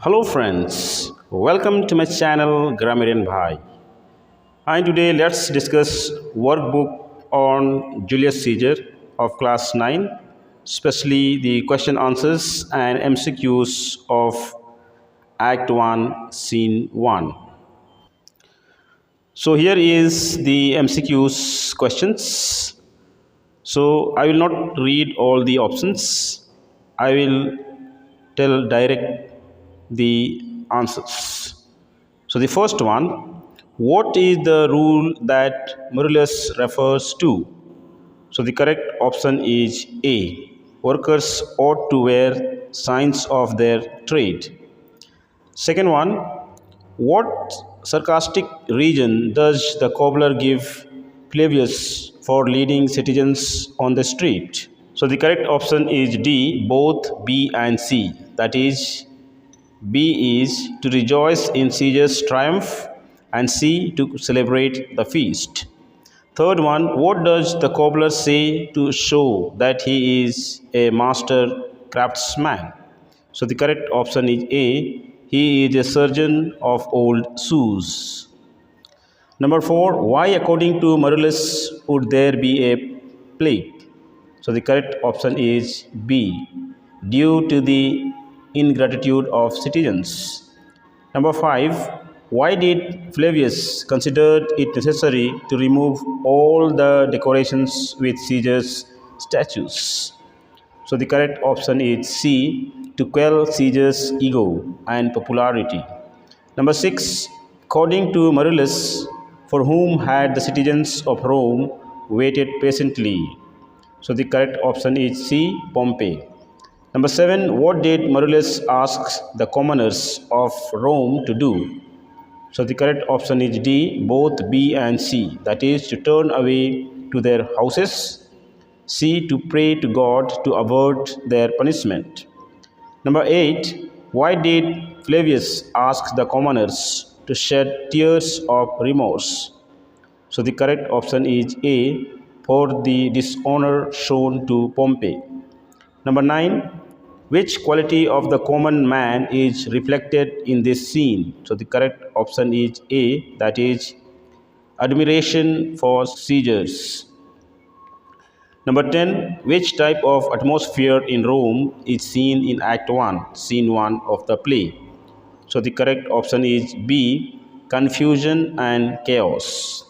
Hello friends, welcome to my channel Grammarian Bhai. And today let's discuss workbook on Julius Caesar of class 9, especially the question answers and MCQs of Act 1, Scene 1. So here is the MCQs questions. So I will not read all the options. I will tell direct the answers. So the first one, what is the rule that Maurus refers to? So the correct option is A. Workers ought to wear signs of their trade. Second one, what sarcastic reason does the cobbler give Flavius for leading citizens on the street? So the correct option is D, both B and C. That is, B is to rejoice in Caesar's triumph and C to celebrate the feast. Third one, what does the cobbler say to show that he is a master craftsman? So the correct option is A, he is a surgeon of old shoes. Number 4, why according to Maurus would there be a plague? So the correct option is B, due to the ingratitude of citizens. Number 5, why did Flavius consider it necessary to remove all the decorations with Caesar's statues? So the correct option is C, to quell Caesar's ego and popularity. Number 6, according to Maurus, for whom had the citizens of Rome waited patiently? So the correct option is C, Pompey. Number 7, what did Maurus ask the commoners of Rome to do? So the correct option is D, both B and C. That is, to turn away to their houses. C, to pray to God to avert their punishment. Number 8, why did Flavius ask the commoners to shed tears of remorse? So the correct option is A, for the dishonor shown to Pompey. Number 9, which quality of the common man is reflected in this scene? So the correct option is A, that is, admiration for Caesars. Number 10, which type of atmosphere in Rome is seen in Act 1, Scene 1 of the play? So the correct option is B, confusion and chaos.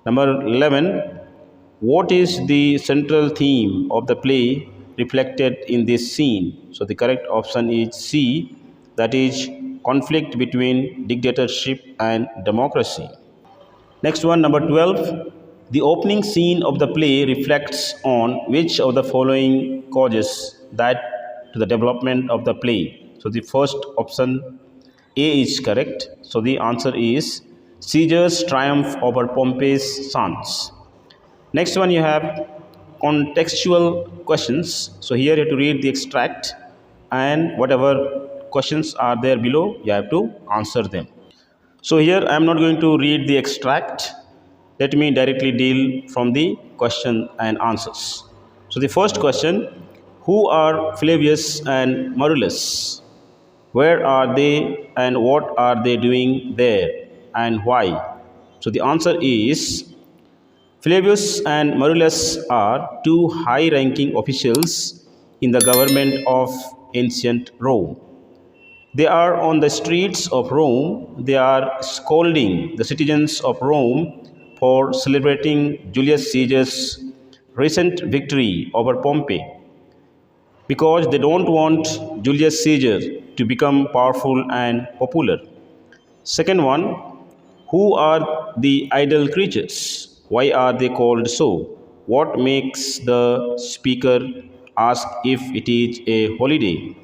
Number 11, what is the central theme of the play reflected in this scene? So the correct option is C, that is, conflict between dictatorship and democracy. Next one, number 12, the opening scene of the play reflects on which of the following causes that to the development of the play? So the first option A is correct. So the answer is Caesar's triumph over Pompey's sons. Next one, you have contextual questions. So here you have to read the extract and whatever questions are there below, you have to answer them. So here I am not going to read the extract. Let me directly deal from the question and answers. So the first question, who are Flavius and Maurus? Where are they and what are they doing there and why? So the answer is Flavius and Maurus are two high-ranking officials in the government of ancient Rome. They are on the streets of Rome. They are scolding the citizens of Rome for celebrating Julius Caesar's recent victory over Pompey, because they don't want Julius Caesar to become powerful and popular. Second one, who are the idle creatures? Why are they called so? What makes the speaker ask if it is a holiday?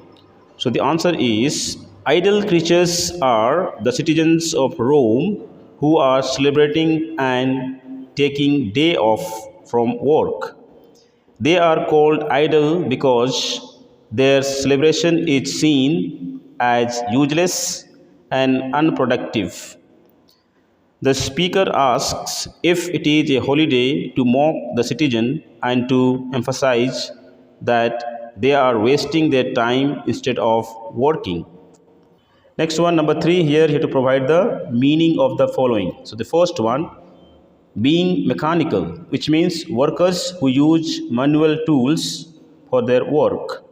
So the answer is idle creatures are the citizens of Rome who are celebrating and taking day off from work. They are called idle because their celebration is seen as useless and unproductive. The speaker asks if it is a holiday to mock the citizen and to emphasize that they are wasting their time instead of working. Next one, number 3, here you have to provide the meaning of the following. So the first one, being mechanical, which means workers who use manual tools for their work.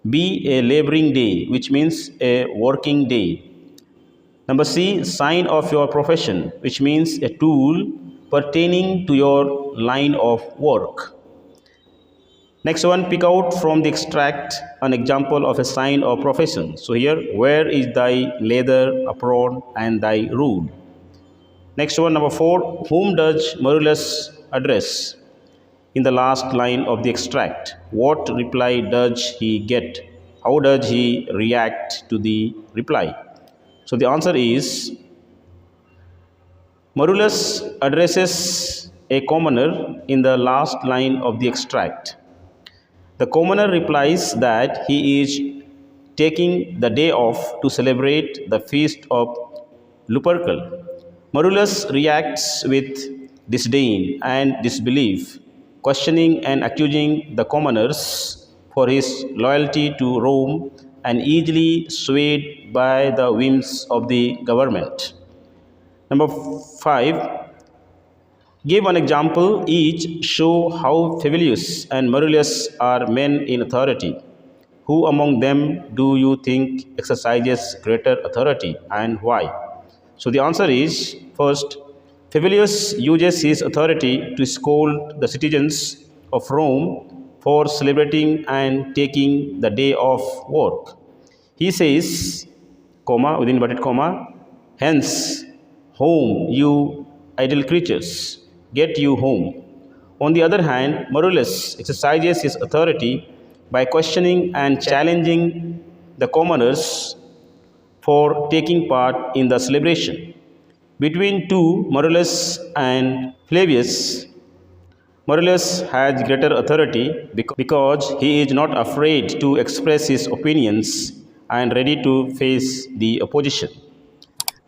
B, a laboring day, which means a working day. Number C, sign of your profession, which means a tool pertaining to your line of work. Next one, pick out from the extract an example of a sign or profession. So here, where is thy leather apron and thy rule? Next one, number 4, whom does Marulus address? In the last line of the extract, what reply does he get? How does he react to the reply? So the answer is, Marulus addresses a commoner in the last line of the extract. The commoner replies that he is taking the day off to celebrate the feast of Lupercal. Marulus reacts with disdain and disbelief, questioning and accusing the commoners for his loyalty to Rome and easily swayed by the whims of the government. Number 5, give an example each, show how Fevelius and Marulus are men in authority. Who among them do you think exercises greater authority and why? So the answer is, first, Fevelius uses his authority to scold the citizens of Rome for celebrating and taking the day off work. He says, comma, within inverted comma, hence, home, you idle creatures, get you home. On the other hand, Marulus exercises his authority by questioning and challenging the commoners for taking part in the celebration. Between two, Marulus and Flavius, Marulus has greater authority because he is not afraid to express his opinions and ready to face the opposition.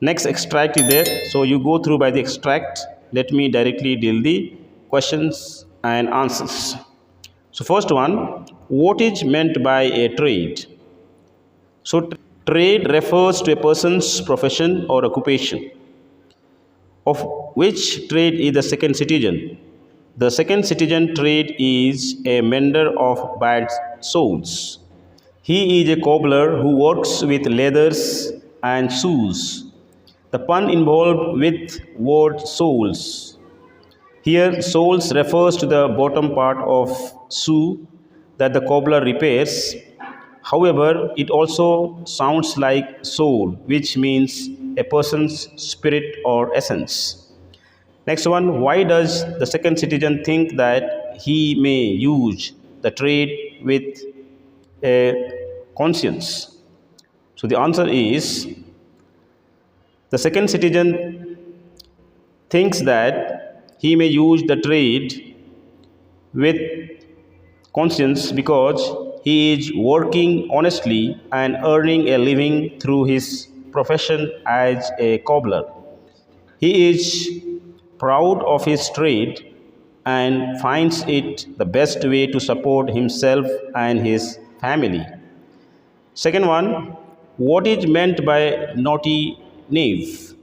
Next extract is there, so you go through by the extract. Let me directly deal the questions and answers. So first one, what is meant by a trade? So trade refers to a person's profession or occupation. Of which trade is the second citizen? The second citizen trade is a mender of bad souls. He is a cobbler who works with leathers and shoes. The pun involved with word soles. Here, soles refers to the bottom part of shoe that the cobbler repairs. However, it also sounds like soul, which means a person's spirit or essence. Next one, why does the second citizen think that he may use the trade with a conscience? So the answer is, the second citizen thinks that he may use the trade with conscience because he is working honestly and earning a living through his profession as a cobbler. He is proud of his trade and finds it the best way to support himself and his family. Second one, what is meant by naughty knave?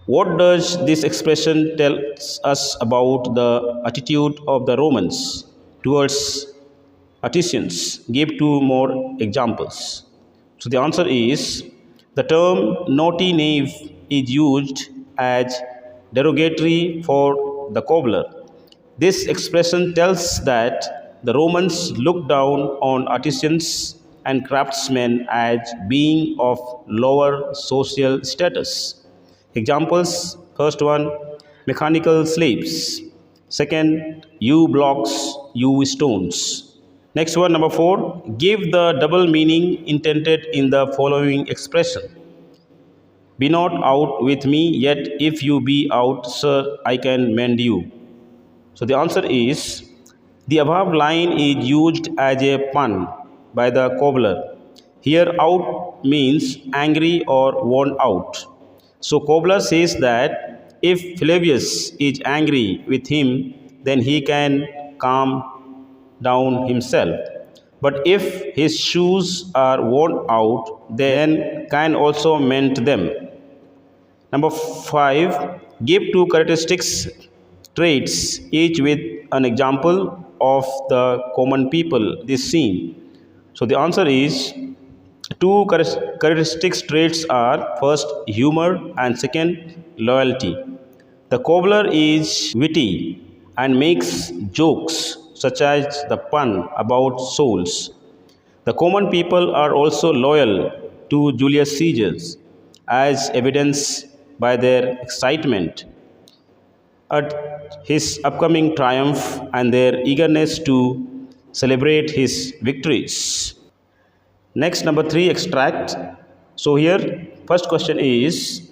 What does this expression tell us about the attitude of the Romans towards artisans? Give two more examples. So the answer is, the term naughty knave is used as derogatory for the cobbler. This expression tells that the Romans looked down on artisans and craftsmen as being of lower social status. Examples, first one, mechanical slaves. Second, U blocks, U stones. Next one, number 4, give the double meaning intended in the following expression. Be not out with me, yet if you be out, sir, I can mend you. So the answer is, the above line is used as a pun by the cobbler. Here out means angry or worn out. So cobbler says that if Flavius is angry with him, then he can calm down himself. but if his shoes are worn out, then can also mend them. Number 5, give two characteristics traits, each with an example of the common people this scene. So the answer is two characteristics traits are first humor and second loyalty. The cobbler is witty and makes jokes such as the pun about souls. The common people are also loyal to Julius Caesar, as evidenced by their excitement at his upcoming triumph and their eagerness to celebrate his victories. Next, number 3, extract. So here, first question is,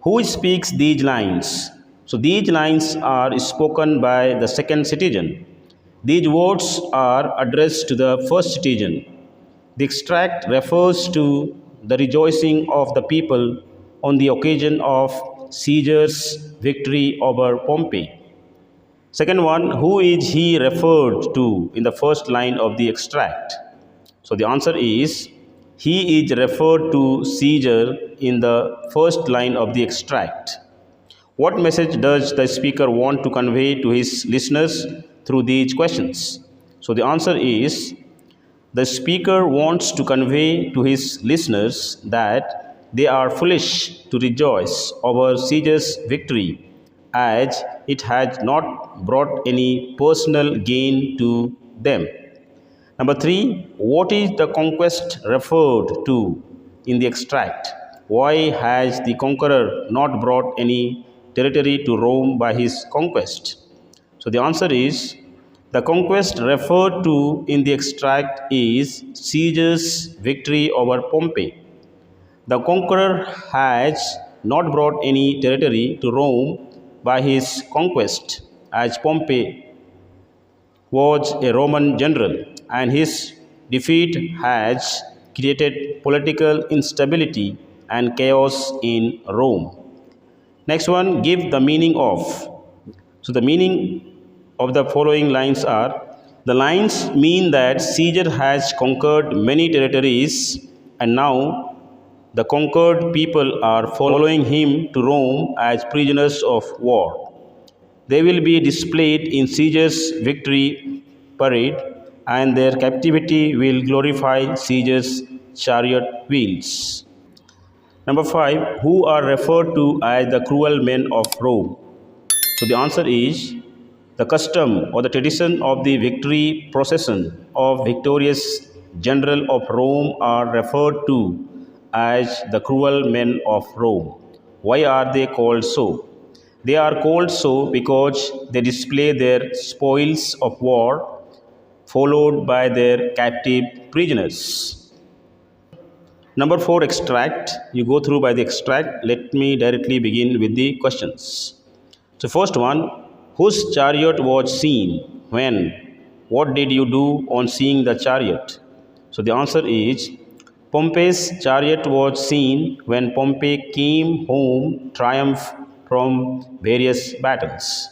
who speaks these lines? So these lines are spoken by the second citizen. These words are addressed to the first citizen. The extract refers to the rejoicing of the people on the occasion of Caesar's victory over Pompey. Second one, who is he referred to in the first line of the extract? So the answer is, he is referred to Caesar in the first line of the extract. What message does the speaker want to convey to his listeners through these questions? So the answer is, the speaker wants to convey to his listeners that they are foolish to rejoice over Caesar's victory, as it has not brought any personal gain to them. Number 3, what is the conquest referred to in the extract? Why has the conqueror not brought any territory to Rome by his conquest? So the answer is, the conquest referred to in the extract is Caesar's victory over Pompey. The conqueror has not brought any territory to Rome by his conquest, as Pompey was a Roman general, and his defeat has created political instability and chaos in Rome. Next one, give the meaning of. So the meaning of the following lines are, the lines mean that Caesar has conquered many territories and now the conquered people are following him to Rome as prisoners of war. They will be displayed in Caesar's victory parade, and their captivity will glorify Caesar's chariot wheels. Number 5, who are referred to as the cruel men of Rome? So the answer is, the custom or the tradition of the victory procession of victorious general of Rome are referred to as the cruel men of Rome. Why are they called so? They are called so because they display their spoils of war followed by their captive prisoners. Number 4, extract. You go through by the extract. Let me directly begin with the questions. So first one, whose chariot was seen? When? What did you do on seeing the chariot? So the answer is, Pompey's chariot was seen when Pompey came home triumph from various battles.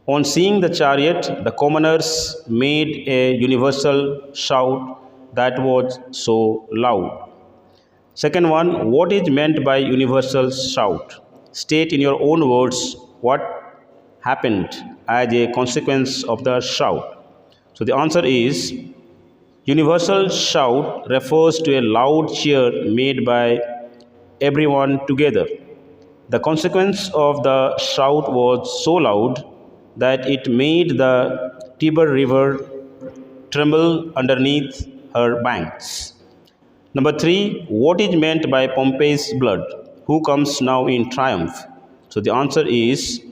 On seeing the chariot, the commoners made a universal shout that was so loud. Second one, what is meant by universal shout? State in your own words what happened as a consequence of the shout. So the answer is, universal shout refers to a loud cheer made by everyone together. The consequence of the shout was so loud that it made the Tiber River tremble underneath her banks. Number 3, what is meant by Pompey's blood, who comes now in triumph? So the answer is,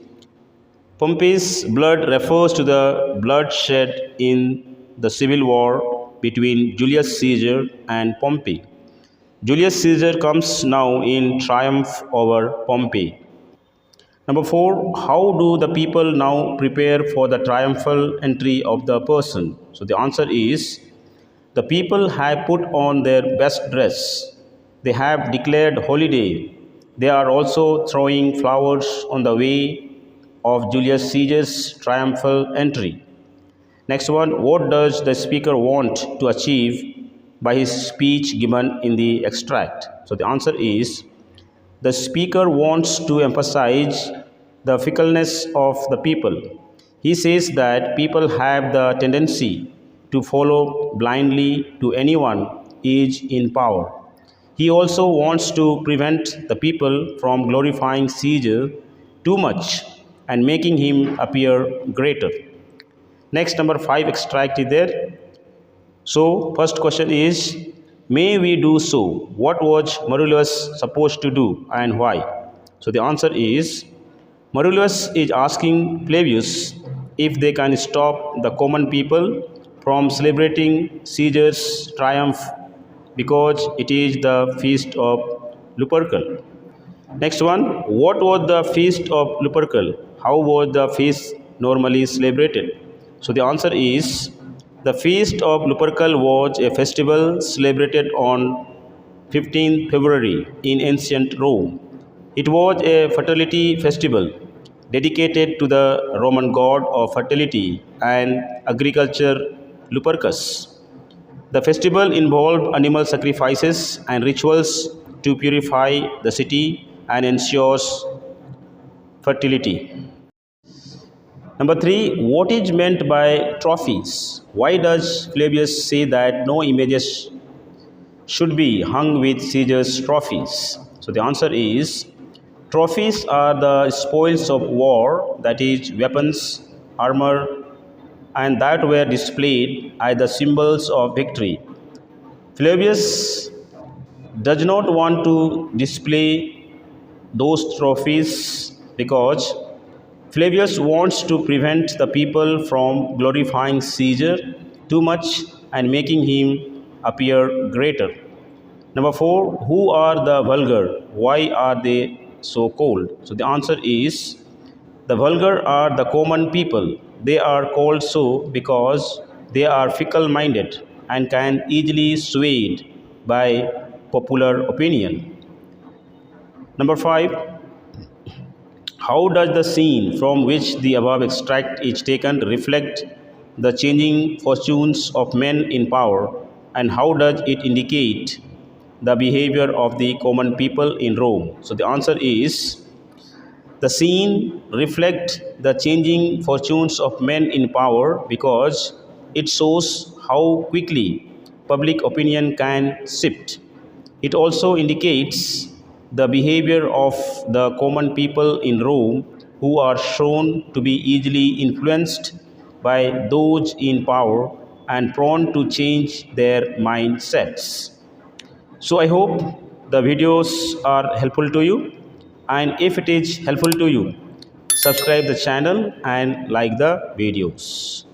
Pompey's blood refers to the blood shed in the civil war between Julius Caesar and Pompey. Julius Caesar comes now in triumph over Pompey. Number 4, how do the people now prepare for the triumphal entry of the person? So the answer is, the people have put on their best dress. They have declared holiday. They are also throwing flowers on the way of Julius Caesar's triumphal entry. Next one, what does the speaker want to achieve by his speech given in the extract? So the answer is the speaker wants to emphasize the fickleness of the people. He says that people have the tendency to follow blindly to anyone is in power. He also wants to prevent the people from glorifying Caesar too much and making him appear greater. Next, number 5 extract is there. So, first question is, may we do so? What was Marullus supposed to do and why? So, the answer is, Marullus is asking plebeians if they can stop the common people from celebrating Caesar's triumph because it is the feast of Lupercal. Next one, what was the feast of Lupercal? How was the feast normally celebrated? So the answer is, the feast of Lupercal was a festival celebrated on 15th February in ancient Rome. It was a fertility festival dedicated to the Roman god of fertility and agriculture, Lupercus. The festival involved animal sacrifices and rituals to purify the city and ensures fertility. Number 3, what is meant by trophies? Why does Flavius say that no images should be hung with Caesar's trophies? So the answer is, trophies are the spoils of war, that is, weapons, armor, and that were displayed as the symbols of victory. Flavius does not want to display those trophies because Flavius wants to prevent the people from glorifying Caesar too much and making him appear greater. Number 4, who are the vulgar? Why are they so called? So the answer is, the vulgar are the common people. They are called so because they are fickle minded and can easily swayed by popular opinion. Number 5, how does the scene from which the above extract is taken reflect the changing fortunes of men in power, and how does it indicate the behavior of the common people in Rome? So the answer is, the scene reflects the changing fortunes of men in power because it shows how quickly public opinion can shift. It also indicates the behavior of the common people in Rome who are shown to be easily influenced by those in power and prone to change their mindsets. So I hope the videos are helpful to you, and if it is helpful to you, subscribe the channel and like the videos.